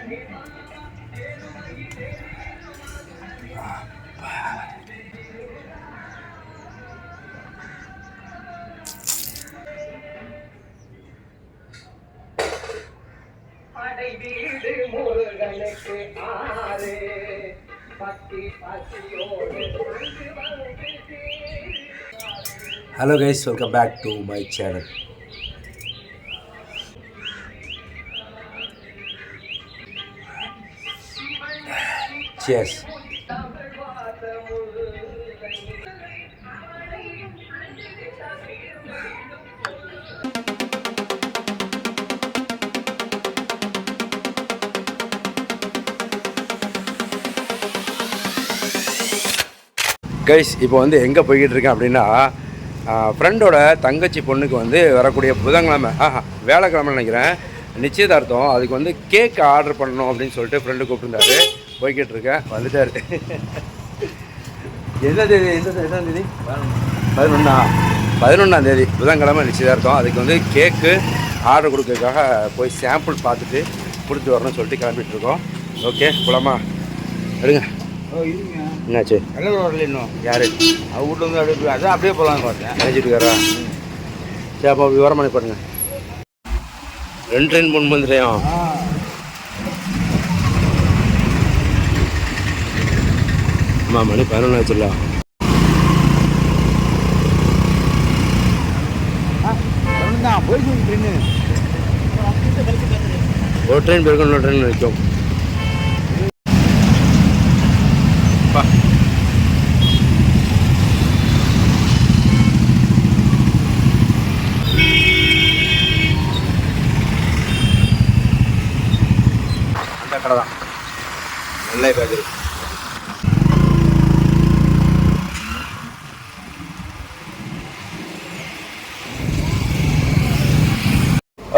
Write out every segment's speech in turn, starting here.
Hello guys, welcome back to my channel. Cheers. Guys இப்போ வந்து எங்கே போய்கிட்டு இருக்கேன் அப்படின்னா ஃப்ரெண்டோட தங்கச்சி பொண்ணுக்கு வந்து வரக்கூடிய புதன்கிழமை வேலைக்கிழமை நினைக்கிறேன் நிச்சயதார்த்தம். அதுக்கு வந்து கேக் ஆர்டர் பண்ணணும் அப்படின்னு சொல்லிட்டு ஃப்ரெண்டு கூப்பிட்டுருந்தாரு. போய்கிட்டு இருக்கேன், வந்துட்டார். எந்த தேதி எட்டாம் தேதி 11ஆம் தேதி புதன்கிழமை நிச்சயதார்த்தம். அதுக்கு வந்து கேக்கு ஆர்டர் கொடுக்கறதுக்காக போய் சாம்பிள் பார்த்துட்டு கொடுத்துட்டு வரணும்னு சொல்லிட்டு கிளம்பிட்டுருக்கோம். ஓகே போலாமா? எடுங்க. என்னாச்சு? எல்லாம் வரல இன்னும். யார்? அவர் வீட்டில் வந்து அப்படியே அதான் அப்படியே போகலான்னு பார்த்தேன். நினைச்சிட்டு இருக்காரா? சரி அப்போ விவரமான பாருங்க. 2 ட்ரெயின் 3 மந்திரியம். ஆமாம், மணி 11 ஆச்சுல்ல. ஒரு ட்ரெயின் போயிருக்கோம், இன்னொரு ட்ரெயின் நிற்கும். அந்த கடை தான் நெல்லை பேக்கரி.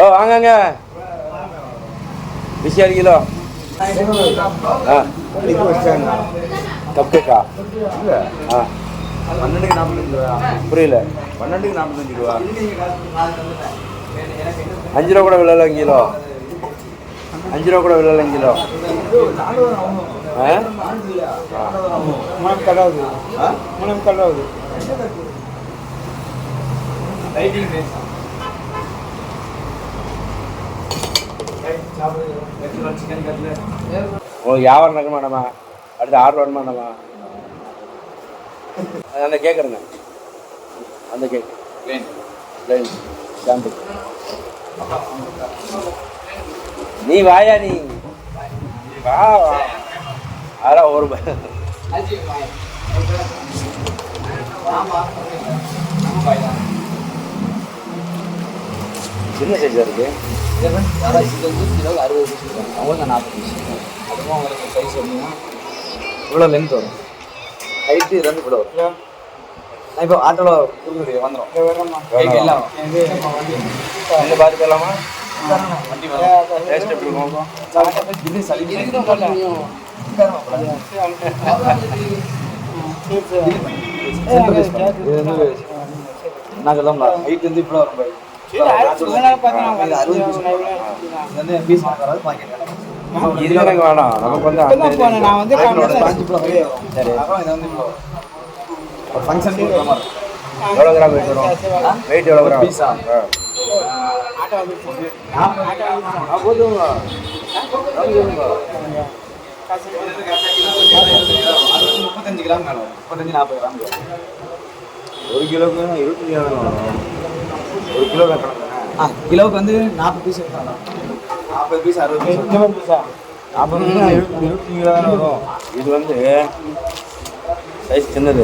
ஓ வாங்க, பிஸியாக இருக்கீங்களோ? கப் கேக்கா? இல்லை, 12க்கு 45 ரூபா. புரியல. 12க்கு 45 ரூபா. 5 ரூபா கூட விழல கிலோ. 5 ரூபா கூட விழல கிலோ. మనం కలవదు. உங்களுக்கு வியாபாரம் நடக்க மாட்டோமா? அடுத்து ஆர்டர் வர மாட்டோமா? அந்த கேட்குறேங்க, அந்த கேக் பிளைன் சாம்பிள். நீ வாயா, நீ வா. அதெல்லாம் ஒரு சின்ன சைஸாக இருக்கு. கிலோ 60 பீஸ் அவங்க 40 பீஸ். அதுவும் உங்களுக்கு சைஸ் அப்படின்னா இவ்வளோ லென்த் வரும். ஹைட்டு 2 கிலோ வரும். நான் இப்போ ஆட்டோவில் கொடுக்குறது வந்துடும். பார்த்துக்கலாமா? வண்டி டேஸ்ட் எப்படி இருக்கும்? இது சளி நான் சொல்லலாம். ஹைட் வந்து இப்படி வரும் பாரு. இது எனக்கு வேணாம். நமக்கு வந்து ஃபங்க்ஷன் எவ்வளோ கிராம் வெயிட் வரும்? வெயிட் எவ்வளோ கிராம்? பீஸா போதுங்க. 35 கிராம் வேணும். 35-40 கிராம். 1 கிலோவுக்கு 25 கிராம் வேணும். 1 கிலோ கட்டணும். கிலோவுக்கு வந்து 40 பீஸ் எடுத்தாங்க. 40 பீஸ் 60 பீஸ். 40 பீஸா? 25 கிலோ தானே வரும். இது வந்து சைஸ் சின்னது.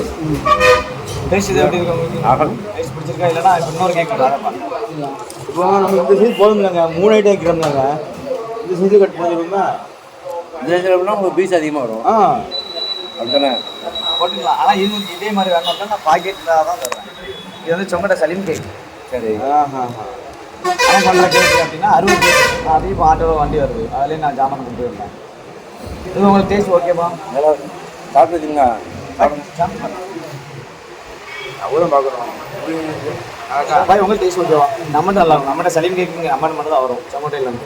டேஸ்ட் இது எப்படி இருக்கு உங்களுக்கு? டேஸ்ட் பிடிச்சிருக்கா? இல்லைனா இன்னொரு கேக் வேணுமா? இப்போ நம்ம இந்த சைஸ் போதும்லங்க. 3 ஐட்டம் வைக்கிறோம்லங்க. இந்த சைஸு கட் பண்ணிடுவோமா? இந்த சைஸில் எப்படின்னா உங்களுக்கு பீஸ் அதிகமாக வரும். அதுதானே போட்டுக்கலாம். ஆனால் இது இதே மாதிரி வேணும்னா நான் பாக்கெட்டில் தான் தருவேன். இது வந்து சொங்கட்ட சலீம் கேக். சரி. நான் பண்ணுற கேக் அப்படின்னா 60 பீஸ். அதையும் இப்போ ஆட்டோவில் வண்டி வருது. அதுலேயே நான் ஜாமான் கொடுத்து வரேன். இது உங்களுக்கு டேஸ்ட் ஓகேப்பா? நல்லா சாப்பிட்டு வச்சுங்க. அவ்வளோ பார்க்குறோம். பாய் உங்களுக்கு டேஸ்ட் ஓகேவா? நம்மகிட்ட நல்லா இருக்கும். நம்மகிட்ட சலீம் கேக்குங்க அம்மாட்ட மட்டும் தான் வரும். சொங்கட்டையில் வந்து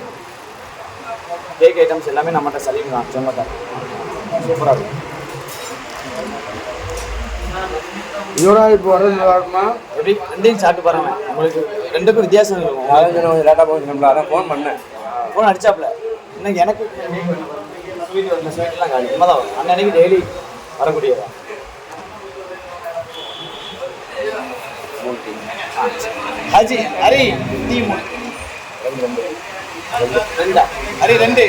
கேக் ஐட்டம்ஸ் எல்லாமே நம்மகிட்ட சலீம் தான் சொன்னதான் சூப்பராக இருக்கும். இதோட இப்போ வர்றது நல்லா இருக்குமா? எப்படி ரெண்டையும் சாப்பிட்டு பாருங்க, உங்களுக்கு ரெண்டுக்கும் வித்தியாசம் இருக்கும். அதான் லேட்டாக போய் நம்மள அதான் ஃபோன் பண்ணேன். ஃபோன் அடிச்சாப்புல இன்னைக்கு எனக்கு ஸ்வீட் வரல, ஸ்வீட்லாம் காலி உண்மைதான் வரும். அன்னைக்கு டெய்லி வரக்கூடியதான். ஹாஜி ஹரி டீ 2 ஹரி 2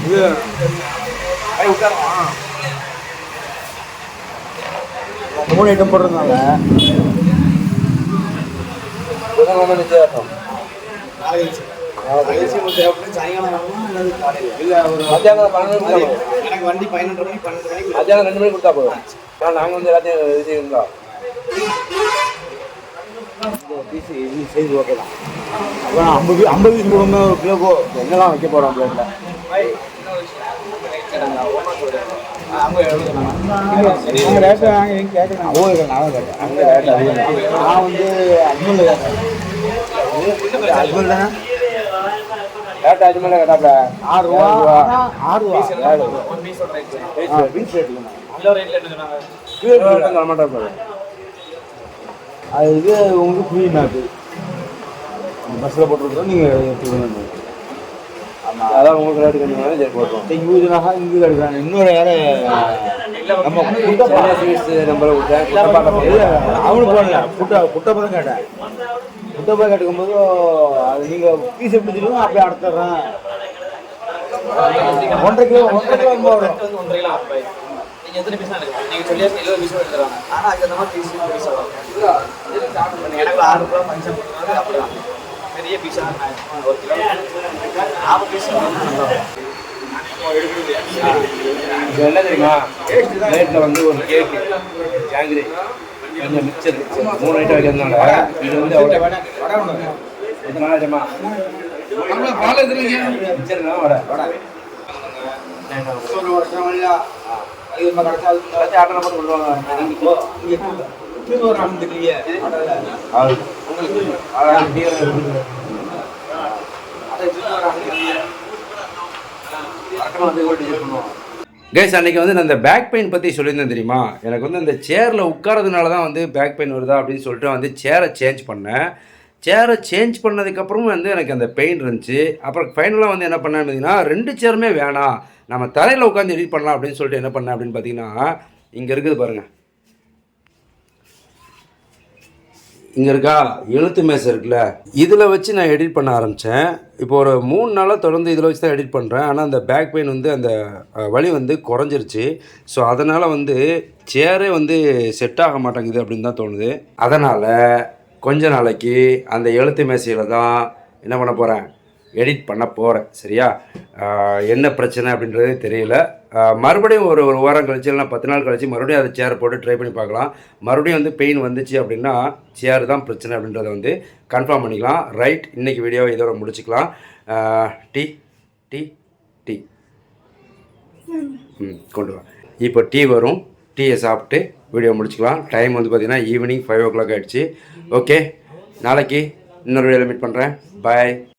இது ஹரி உட்காருமா 3 ஐட்டம் போடுறதுனால புதன்கிழமை நிச்சயதார்த்தம். சாயங்காலம் வரணும் அல்லது காலையில் இல்லை ஒரு மத்தியானம் 12 மணிக்கு எனக்கு வண்டி 11 மணிக்கு 12 மணிக்கு மத்தியானம் 2 மணிக்கு கொடுத்தா போதும். ஆனால் நாங்கள் வந்து எல்லாத்தையும் இது செய்யணுங்களா பீஸ் இது செய்து ஓகே தான். அப்புறம் 50 பீஸ் கொடுங்க ஒரு கிலோ என்னெல்லாம் வைக்க போகிறோம் பிளேட்டில். நான் வந்து அஜ்மல் கேட்டேன். அஜ்மல் தானே ரேட் அஜ்மல் கேட்டாப்ல 6 ரூபா 6 ரூபா பீஸ் ரேட் மாட்டாங்க. அது இது உங்களுக்கு ஃப்ரீ மேப்பு பஸ்ஸில் போட்டுருக்கோம், நீங்கள் எடுத்துக்கணும். அதான் உங்களுக்கு ரேட்டு கொஞ்சம் சரி போடுறோம். யூஸ்னாக இங்கே எடுக்கிறாங்க. இன்னொரு யாரை நம்ம நம்பரை கொடுத்தேன், அவனுக்கு போடல குட்டப்ப தான் கேட்டேன். குட்டப்பா கேட்டுக்கும்போது அது நீங்கள் பீஸ் எப்படி சொல்லுவோம் அப்படியே அடுத்துறேன். 1.5 கிலோ ரொம்ப வரும். 1.5 கிலோ நீங்கள் எத்தனை பீஸ் எடுக்கலாம்? நீங்கள் சொல்லி 70 பீஸ் எடுத்துறாங்க. ஆனால் அதுக்கு அந்த மாதிரி பீஸ் வரும். எனக்கு 6 ரூபா பஞ்சம் போடுறது அப்படிதான் பெரிய பீஸாக 1 கிலோ 4 பீஸ் இது என்ன தெரியுமா? பிளேட்டில் வந்து ஒரு கேக்கு ஜாங்கிரி கொஞ்சம் மிக்சர் 3 ஐட்டம் வைக்கிறதுனால இது வந்து எத்தனை ஐட்டமா மிக்சர் தான் வடை ஆட்டை போட்டு கொண்டு கைஸ், அன்றைக்கி வந்து நான் இந்த பேக் பெயின் பற்றி சொல்லியிருந்தேன் தெரியுமா? எனக்கு வந்து இந்த சேரில் உட்காரதுனால தான் வந்து பேக் பெயின் வருதா அப்படின்னு சொல்லிட்டு வந்து சேரை சேஞ்ச் பண்ணேன். சேரை சேஞ்ச் பண்ணதுக்கப்புறமும் வந்து எனக்கு அந்த பெயின் இருந்துச்சு. அப்புறம் ஃபைனலாக வந்து என்ன பண்ணேன் பார்த்தீங்கன்னா, 2 சேருமே வேணாம், நம்ம தரையில் உட்காந்து எடிட் பண்ணலாம் அப்படின்னு சொல்லிட்டு என்ன பண்ணேன் அப்படின்னு பார்த்தீங்கன்னா, இங்கே இருக்குது பாருங்கள், இங்கே இருக்கா எழுத்து மேசை இருக்குல்ல, இதில் வச்சு நான் எடிட் பண்ண ஆரம்பித்தேன். இப்போ ஒரு 3 நாளாக தொடர்ந்து இதில் வச்சு தான் எடிட் பண்ணுறேன். ஆனால் அந்த பேக் பெயின் வந்து அந்த வலி வந்து குறைஞ்சிருச்சு. ஸோ அதனால் வந்து சேரே வந்து செட் ஆக மாட்டேங்குது அப்படின்னு தான் தோணுது. அதனால் கொஞ்ச நாளைக்கு அந்த எழுத்து மேசையில் தான் என்ன பண்ண போகிறேன், எடிட் பண்ண போகிறேன். சரியா? என்ன பிரச்சனை அப்படின்றது தெரியல. மறுபடியும் ஒரு வாரம் கழிச்சு இல்லைனா 10 நாள் கழிச்சு மறுபடியும் அதை சேர் போட்டு ட்ரை பண்ணி பார்க்கலாம். மறுபடியும் வந்து பெயின் வந்துச்சு அப்படின்னா சேர் தான் பிரச்சனை அப்படின்றத வந்து கன்ஃபார்ம் பண்ணிக்கலாம். ரைட், இன்றைக்கி வீடியோவை இதோட முடிச்சுக்கலாம். டீ டீ டீ கொண்டு வா. இப்போ டீ வரும், டீயை சாப்பிட்டு வீடியோ முடிச்சுக்கலாம். டைம் வந்து பார்த்திங்கன்னா ஈவினிங் 5 o'clock ஆகிடுச்சு. ஓகே, நாளைக்கு இன்னொரு வீடியோவில் மீட் பண்ணுறேன். பாய்.